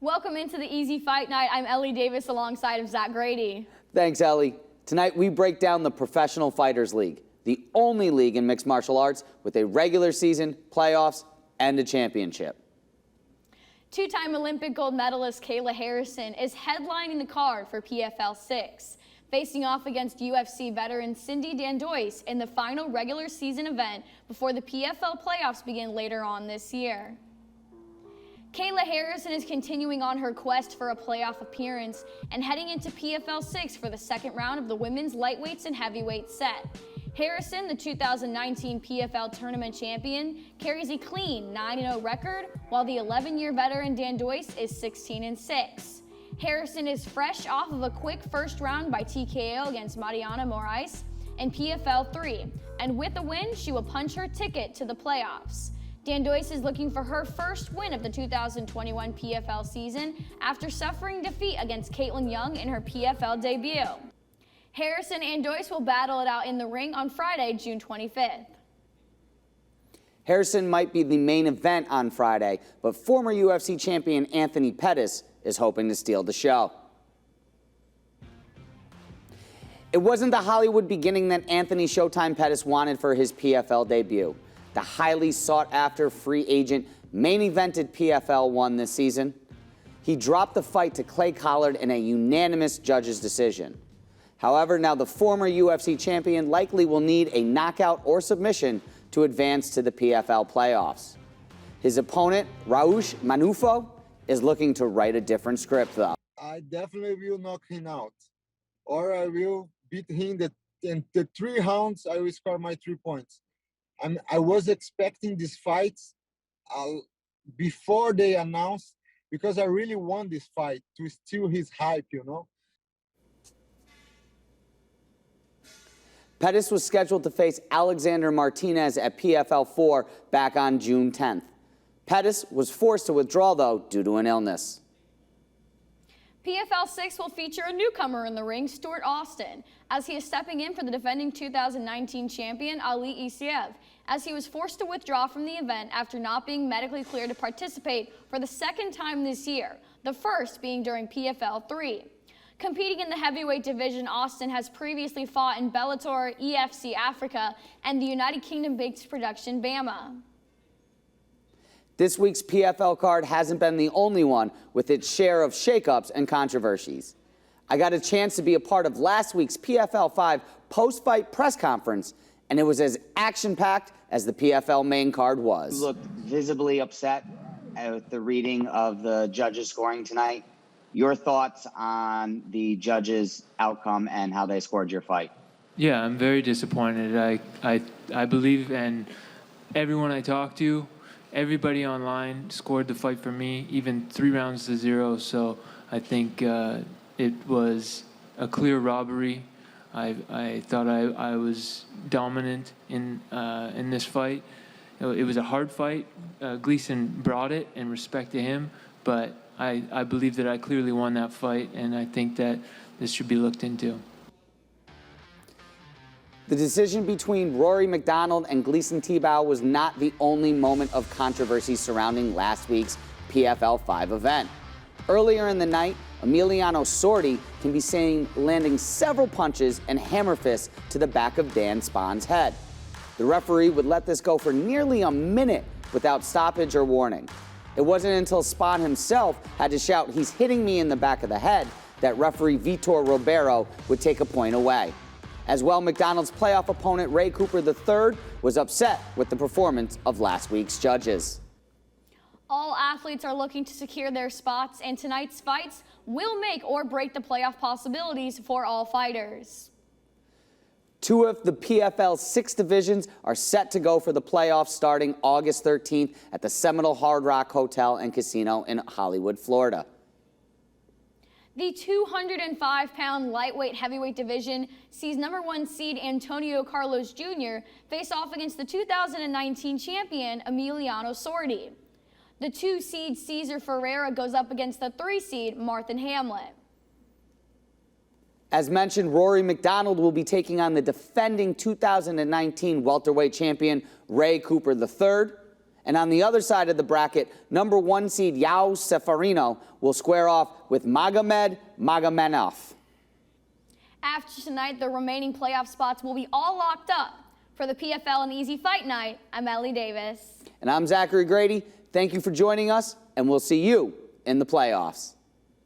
Welcome into the EZ Fight Night. I'm Ellie Davis alongside of Zach Grady. Thanks, Ellie. Tonight we break down the Professional Fighters League, the only league in mixed martial arts with a regular season, playoffs, and a championship. Two-time Olympic gold medalist Kayla Harrison is headlining the card for PFL6, facing off against UFC veteran Cindy Dandois in the final regular season event before the PFL playoffs begin later on this year. Kayla Harrison is continuing on her quest for a playoff appearance and heading into PFL6 for the second round of the women's lightweights and heavyweights set. Harrison, the 2019 PFL tournament champion, carries a clean 9-0 record, while the 11-year veteran Dandois is 16-6. Harrison is fresh off of a quick first round by TKO against Mariana Moraes in PFL 3, and with a win, she will punch her ticket to the playoffs. Dandois is looking for her first win of the 2021 PFL season after suffering defeat against Caitlin Young in her PFL debut. Harrison and Dandois will battle it out in the ring on Friday, June 25th. Harrison might be the main event on Friday, but former UFC champion Anthony Pettis is hoping to steal the show. It wasn't the Hollywood beginning that Anthony Showtime Pettis wanted for his PFL debut. The highly sought-after free agent main evented PFL 1 this season. He dropped the fight to Clay Collard in a unanimous judge's decision. However, now the former UFC champion likely will need a knockout or submission to advance to the PFL playoffs. His opponent, Raush Manufo, is looking to write a different script, though. I definitely will knock him out, or I will beat him in the 3 rounds. I will score my 3 points. I was expecting these fights before they announced, because I really want this fight to steal his hype, you know. Pettis was scheduled to face Alexander Martinez at PFL 4 back on June 10th. Pettis was forced to withdraw, though, due to an illness. PFL 6 will feature a newcomer in the ring, Stewart Austin, as he is stepping in for the defending 2019 champion Ali ECF, as he was forced to withdraw from the event after not being medically cleared to participate for the second time this year, the first being during PFL 3. Competing in the heavyweight division, Austin has previously fought in Bellator, EFC Africa, and the United Kingdom-based production BAMA. This week's PFL card hasn't been the only one with its share of shakeups and controversies. I got a chance to be a part of last week's PFL 5 post-fight press conference, and it was as action-packed as the PFL main card was. You looked visibly upset at the reading of the judges' scoring tonight. Your thoughts on the judges' outcome and how they scored your fight? Yeah, I'm very disappointed. I believe, and everyone I talked to, everybody online scored the fight for me, even 3 rounds to 0. So I think it was a clear robbery. I thought I was dominant in this fight. It was a hard fight. Gleason brought it, and respect to him. But I believe that I clearly won that fight, and I think that this should be looked into. The decision between Rory McDonald and Gleason Tebow was not the only moment of controversy surrounding last week's PFL 5 event. Earlier in the night, Emiliano Sordi can be seen landing several punches and hammer fists to the back of Dan Spahn's head. The referee would let this go for nearly a minute without stoppage or warning. It wasn't until Spahn himself had to shout, "He's hitting me in the back of the head," that referee Vitor Ribeiro would take a point away. As well, McDonald's playoff opponent Ray Cooper III was upset with the performance of last week's judges. All athletes are looking to secure their spots, and tonight's fights will make or break the playoff possibilities for all fighters. 2 of the PFL 6 divisions are set to go for the playoffs starting August 13th at the Seminole Hard Rock Hotel and Casino in Hollywood, Florida. The 205-pound lightweight heavyweight division sees #1 seed Antonio Carlos Jr. face off against the 2019 champion Emiliano Sordi. The 2 seed Cesar Ferreira goes up against the 3 seed Martin Hamlet. As mentioned, Rory McDonald will be taking on the defending 2019 welterweight champion Ray Cooper III. And on the other side of the bracket, number 1 seed Yao Seferino will square off with Magomed Magomedov. After tonight, the remaining playoff spots will be all locked up. For the PFL and EZ Fight Night, I'm Ellie Davis. And I'm Zachary Grady. Thank you for joining us, and we'll see you in the playoffs.